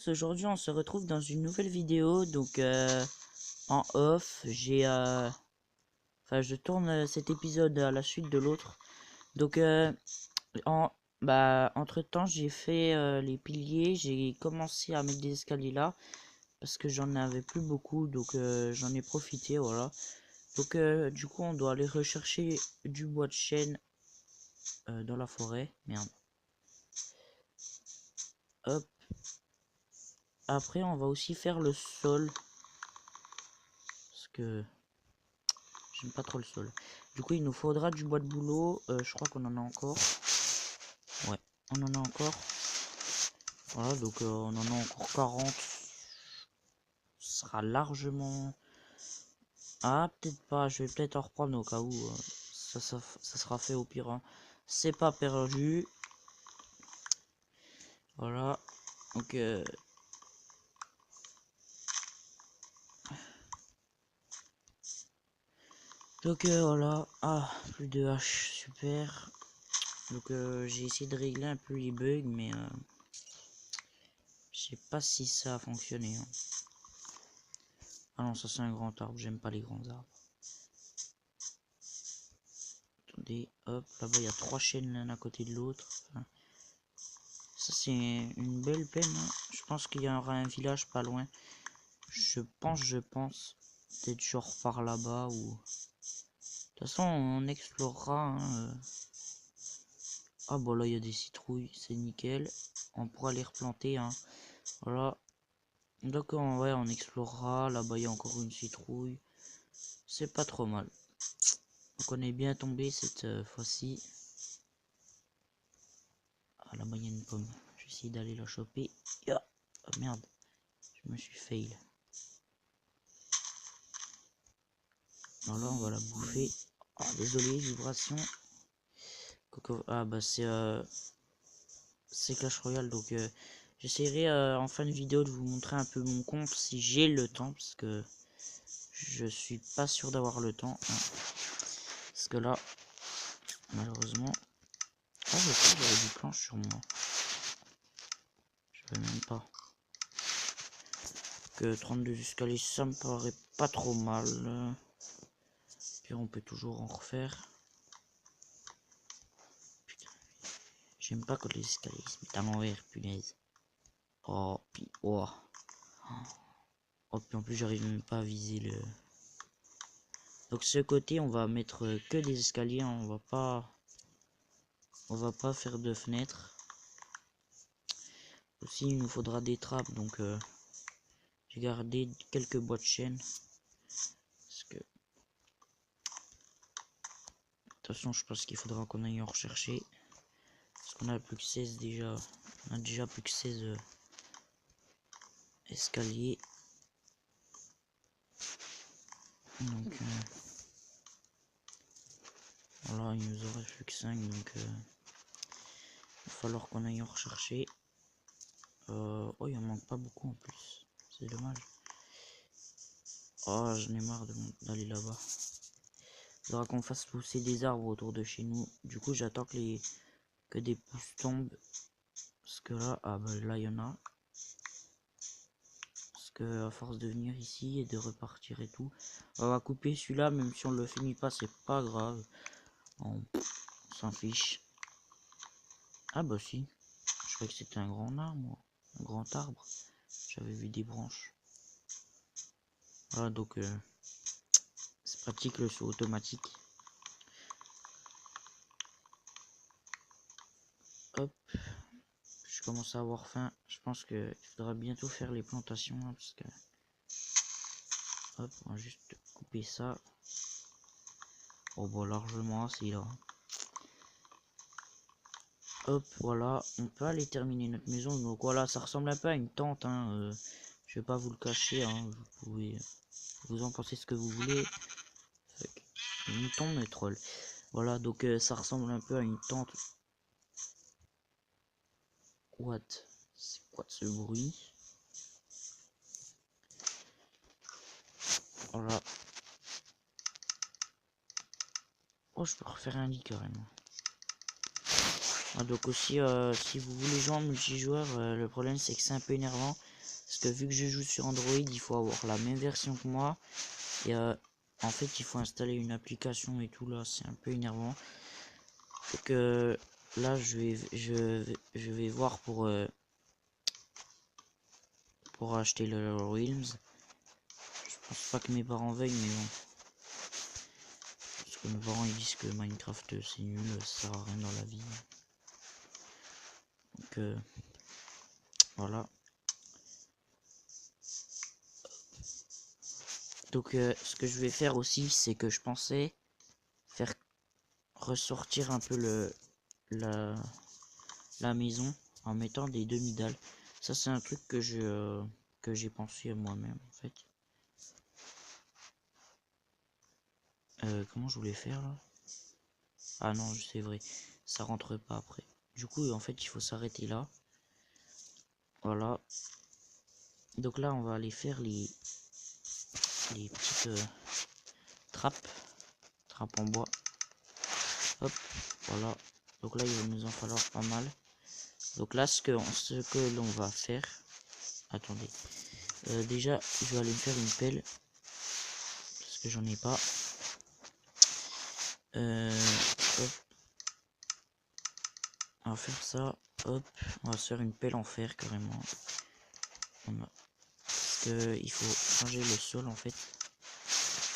Aujourd'hui on se retrouve dans une nouvelle vidéo. Donc en off je tourne cet épisode à la suite de l'autre. Donc en entre temps j'ai fait les piliers. J'ai commencé à mettre des escaliers là parce que j'en avais plus beaucoup, donc j'en ai profité. Voilà, donc du coup on doit aller rechercher du bois de chêne dans la forêt. Merde. Hop, après on va aussi faire le sol parce que j'aime pas trop le sol. Du coup, il nous faudra du bois de bouleau. Je crois qu'on en a encore. Ouais, on en a encore. Voilà, donc on en a encore 40. Ce sera largement... Ah, peut-être pas. Je vais peut-être en reprendre au cas où. Ça sera fait au pire. Hein. C'est pas perdu. Voilà. Donc... voilà. Ah, plus de hache. Super. Donc j'ai essayé de régler un peu les bugs, mais... je sais pas si ça a fonctionné. Hein. Ah non, ça c'est un grand arbre, j'aime pas les grands arbres. Attendez, hop, là-bas il y a 3 chaînes l'un à côté de l'autre. Enfin, ça c'est une belle peine. Hein. Je pense qu'il y aura un village pas loin. Je pense. Peut-être genre par là-bas ou... De toute façon, on explorera. Hein. Ah bon, là il y a des citrouilles, c'est nickel. On pourra les replanter. Hein. Voilà. Donc ouais, on explorera. Là-bas il y a encore une citrouille. C'est pas trop mal. Donc on est bien tombé cette fois-ci. Ah, là-bas il y a une pomme. Je vais essayer d'aller la choper. Oh merde, je me suis fail. Alors là on va la bouffer. Oh, désolé, vibration. Ah bah c'est Clash Royale, donc j'essaierai en fin de vidéo de vous montrer un peu mon compte si j'ai le temps, parce que je suis pas sûr d'avoir le temps. Hein. Parce que là, malheureusement... Ah, je crois que j'avais du planche sur moi. Je sais même pas. Que 32 escaliers, ça me paraît pas trop mal. Puis on peut toujours en refaire. Putain. J'aime pas quand les escaliers se mettent à l'envers, punaise. Oh, puis oh. Oh, puis en plus j'arrive même pas à viser le... Donc ce côté on va mettre que des escaliers, hein. On va pas faire de fenêtres. Aussi il nous faudra des trappes, donc j'ai gardé quelques bois de chêne. Parce que... De toute façon je pense qu'il faudra qu'on aille en rechercher. Parce qu'on a plus que 16 déjà. On a déjà plus que 16 escaliers. Donc voilà, il nous aurait plus que 5, donc il va falloir qu'on aille en rechercher. Oh, il en manque pas beaucoup en plus, c'est dommage. Oh, j'en ai marre d'aller là-bas. Il faudra qu'on fasse pousser des arbres autour de chez nous. Du coup, j'attends que des pousses tombent. Parce que là, ah bah là, il y en a. Parce que à force de venir ici et de repartir et tout, on va couper celui-là, même si on le finit pas, c'est pas grave. On s'en fiche. Ah bah si, je croyais que c'était un grand arbre, moi. Un grand arbre. J'avais vu des branches. Voilà, donc c'est pratique le saut automatique. Hop, je commence à avoir faim. Je pense qu'il faudra bientôt faire les plantations. Hein, parce que... Hop, on va juste couper ça. Oh bah largement assez là. Hop, voilà, on peut aller terminer notre maison. Donc voilà, ça ressemble un peu à une tente. Hein, je vais pas vous le cacher. Hein, vous pouvez vous en penser ce que vous voulez. Le mouton me troll. Voilà, donc ça ressemble un peu à une tente. What? C'est quoi ce bruit? Voilà. Oh, je peux refaire un lit carrément. Ah, donc aussi, si vous voulez jouer en multijoueur, le problème c'est que c'est un peu énervant. Parce que vu que je joue sur Android, il faut avoir la même version que moi. Et en fait, il faut installer une application et tout là, c'est un peu énervant. Donc là, je vais voir pour acheter le Realms. Je pense pas que mes parents veuillent, mais bon. Parce que mes parents ils disent que Minecraft c'est nul, ça sert à rien dans la vie. Donc voilà. Donc ce que je vais faire aussi, c'est que je pensais faire ressortir un peu la maison en mettant des demi-dalles. Ça c'est un truc que j'ai pensé à moi-même en fait. Comment je voulais faire là? Ah non, c'est vrai, ça rentre pas après. Du coup, en fait, il faut s'arrêter là. Voilà. Donc là, on va aller faire les petites trappes en bois. Hop, voilà. Donc là, il va nous en falloir pas mal. Donc là, ce que l'on va faire... Attendez. Déjà, je vais aller me faire une pelle. Parce que j'en ai pas. Hop. On va faire ça. Hop. On va se faire une pelle en fer, carrément. Parce que il faut changer le sol, en fait.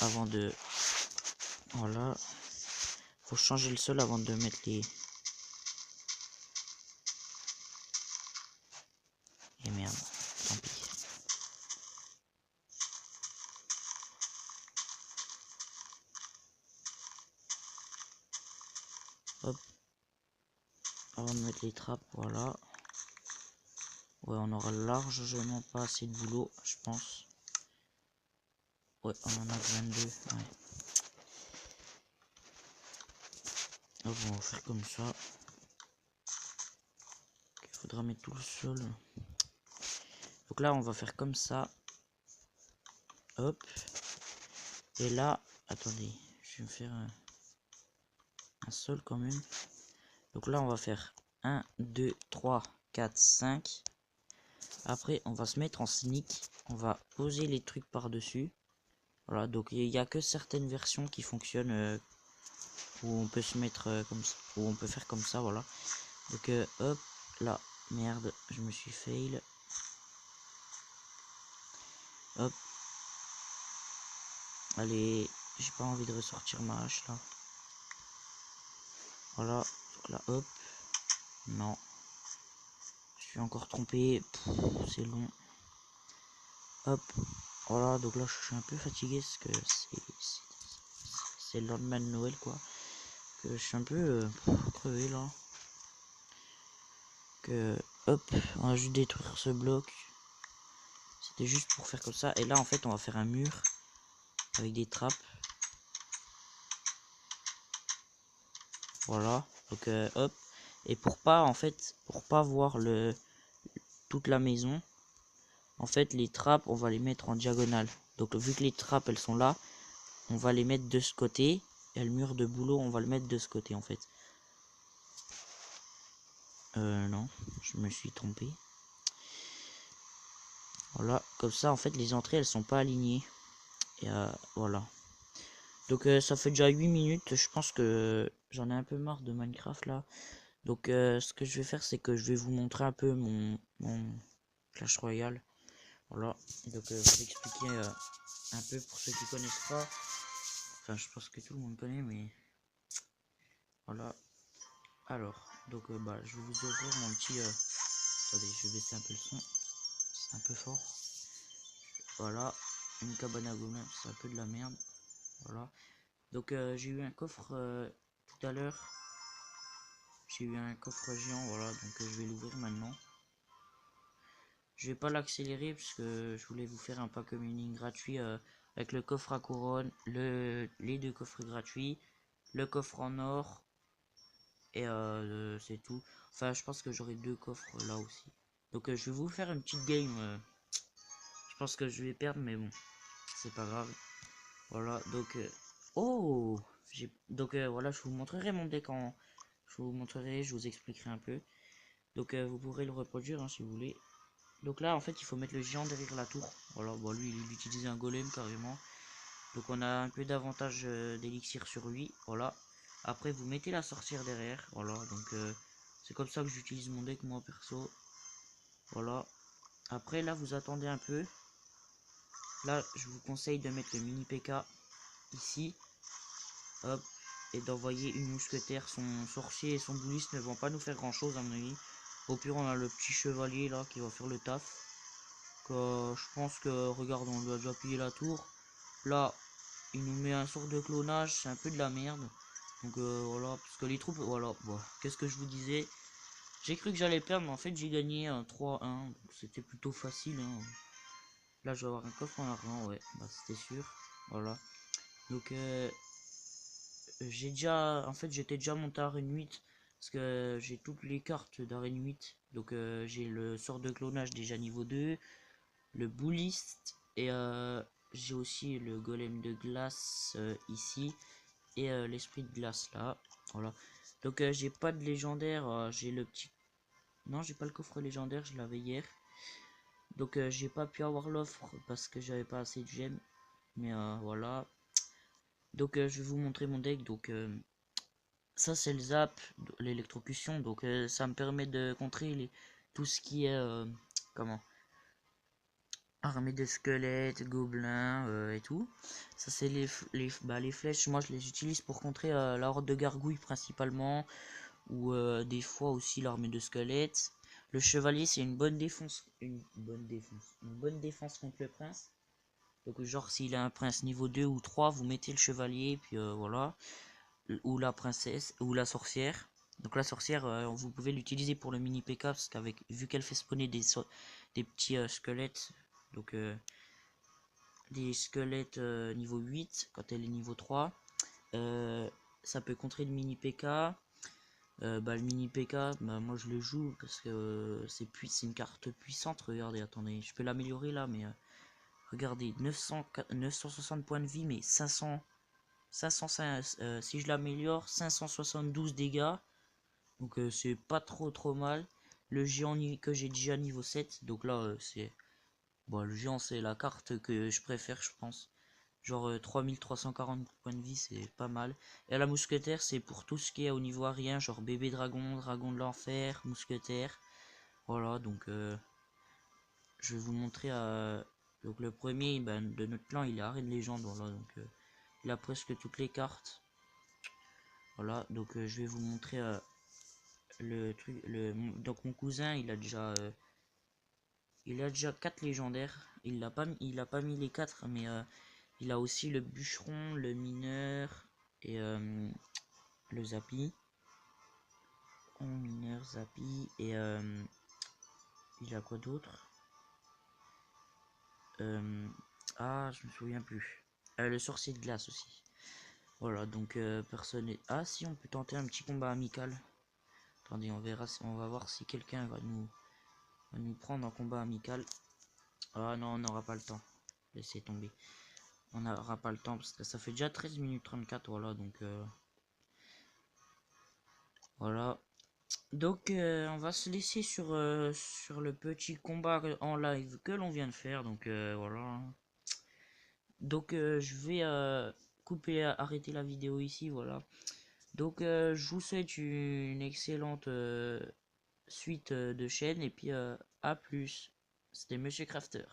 Avant de... Voilà. Faut changer le sol avant de mettre les... Et merde. Tant pis. Hop. Avant de mettre les trappes, voilà. Ouais, on aura largement pas assez de boulot, je pense. Ouais, on en a 22. Ouais. Hop, on va faire comme ça. Il faudra mettre tout le sol. Donc là, on va faire comme ça. Hop. Et là, attendez, je vais me faire un sol quand même. Donc là, on va faire 1, 2, 3, 4, 5. Après, on va se mettre en sneak. On va poser les trucs par-dessus. Voilà, donc il n'y a que certaines versions qui fonctionnent où on peut se mettre comme ça, où on peut faire comme ça, voilà. Donc hop, là, merde, je me suis fail. Hop. Allez, j'ai pas envie de ressortir ma hache là. Voilà, donc là, hop. Non. Je suis encore trompé. C'est long. Hop. Voilà, donc là, je suis un peu fatigué parce que c'est le lendemain de Noël, quoi. Que je suis un peu crevé là. Que hop, on va juste détruire ce bloc. C'était juste pour faire comme ça. Et là, en fait, on va faire un mur avec des trappes. Voilà. Donc hop. Et pour pas, en fait, pour pas voir toute la maison, en fait, les trappes, on va les mettre en diagonale. Donc vu que les trappes, elles sont là, on va les mettre de ce côté. Et le mur de boulot, on va le mettre de ce côté, en fait. Non, je me suis trompé. Voilà, comme ça, en fait, les entrées, elles sont pas alignées. Et voilà. Donc ça fait déjà 8 minutes. Je pense que j'en ai un peu marre de Minecraft, là. Donc ce que je vais faire, c'est que je vais vous montrer un peu mon Clash Royale. Voilà. Donc je vais expliquer un peu pour ceux qui connaissent pas. Enfin, je pense que tout le monde connaît, mais voilà. Alors, donc bah, je vais vous ouvrir mon petit... Attendez, je vais baisser un peu le son. C'est un peu fort. Voilà. Une cabane à gobelins, c'est un peu de la merde. Voilà. Donc j'ai eu un coffre tout à l'heure. J'ai eu un coffre géant, voilà. Donc je vais l'ouvrir maintenant. Je vais pas l'accélérer parce que je voulais vous faire un pack opening gratuit avec le coffre à couronne, les deux coffres gratuits, le coffre en or et c'est tout. Enfin, je pense que j'aurai deux coffres là aussi. Donc je vais vous faire une petite game. Je pense que je vais perdre, mais bon, c'est pas grave. Voilà, donc oh, donc voilà, je vous montrerai mon deck vous montrerai, je vous expliquerai un peu. Donc vous pourrez le reproduire hein, si vous voulez. Donc là en fait il faut mettre le géant derrière la tour. Voilà, bon lui il utilise un golem carrément. Donc on a un peu d'avantage d'élixir sur lui. Voilà. Après vous mettez la sorcière derrière. Voilà, donc c'est comme ça que j'utilise mon deck moi perso. Voilà. Après là vous attendez un peu. Là je vous conseille de mettre le mini PK ici. Hop. Et d'envoyer une mousquetaire. Son sorcier et son bouliste ne vont pas nous faire grand chose à mon avis. Au pire on a le petit chevalier là qui va faire le taf. Je pense que regarde on lui a déjà pillé la tour. Là il nous met un sort de clonage, c'est un peu de la merde. Donc voilà, parce que les troupes, voilà, bon, qu'est-ce que je vous disais. J'ai cru que j'allais perdre, mais en fait j'ai gagné un 3-1, donc c'était plutôt facile. Hein. Là je vais avoir un coffre en argent, ouais, bah c'était sûr. Voilà. Donc j'ai déjà, en fait j'étais déjà monté à arène 8, parce que j'ai toutes les cartes d'arène 8. Donc j'ai le sort de clonage déjà niveau 2, le bouliste, et j'ai aussi le golem de glace ici. Et l'esprit de glace là, voilà. Donc j'ai pas de légendaire, j'ai le petit, non j'ai pas le coffre légendaire, je l'avais hier. Donc j'ai pas pu avoir l'offre parce que j'avais pas assez de gemmes, mais voilà. Donc je vais vous montrer mon deck. Donc ça c'est le zap, l'électrocution, donc ça me permet de contrer tout ce qui est comment, armée de squelettes, gobelins et tout. Ça c'est les flèches, moi je les utilise pour contrer la horde de gargouilles principalement, ou des fois aussi l'armée de squelettes. Le chevalier c'est une bonne défense, une bonne défense contre le prince. Donc genre s'il a un prince niveau 2 ou 3, vous mettez le chevalier, puis voilà. Ou la princesse, ou la sorcière. Donc la sorcière, vous pouvez l'utiliser pour le mini PK, parce qu'avec, vu qu'elle fait spawner des petits squelettes, donc des squelettes niveau 8 quand elle est niveau 3, ça peut contrer le mini PK. Bah, le mini PK, bah, moi je le joue parce que c'est une carte puissante. Regardez, attendez, je peux l'améliorer là, mais regardez, 960 points de vie, mais 505, si je l'améliore, 572 dégâts. Donc c'est pas trop mal. Le géant que j'ai déjà niveau 7, donc là c'est... Bon, le géant c'est la carte que je préfère je pense. Genre 3340 points de vie, c'est pas mal. Et la mousquetaire, c'est pour tout ce qui est au niveau aérien, genre bébé dragon, dragon de l'enfer, mousquetaire. Voilà, donc je vais vous montrer. Donc le premier ben, de notre clan, il est arène légende. Voilà, donc il a presque toutes les cartes. Voilà, donc je vais vous montrer le truc. Donc mon cousin, il a déjà 4 légendaires. Il a pas mis les 4, mais il a aussi le bûcheron, le mineur et le Zappy. Mineur, Zappy et il a quoi d'autre? Ah, je me souviens plus. Le sorcier de glace aussi. Voilà, donc personne est... Ah si, on peut tenter un petit combat amical. Attendez, on verra, on va voir si quelqu'un va nous prendre en combat amical. Ah non, on n'aura pas le temps. Laissez tomber. On n'aura pas le temps parce que ça fait déjà 13 minutes 34, voilà, donc voilà. Donc on va se laisser sur le petit combat en live que l'on vient de faire, donc voilà. Donc je vais couper, arrêter la vidéo ici, voilà. Donc je vous souhaite une excellente suite de chaîne et puis à plus. C'était Monsieur Crafter.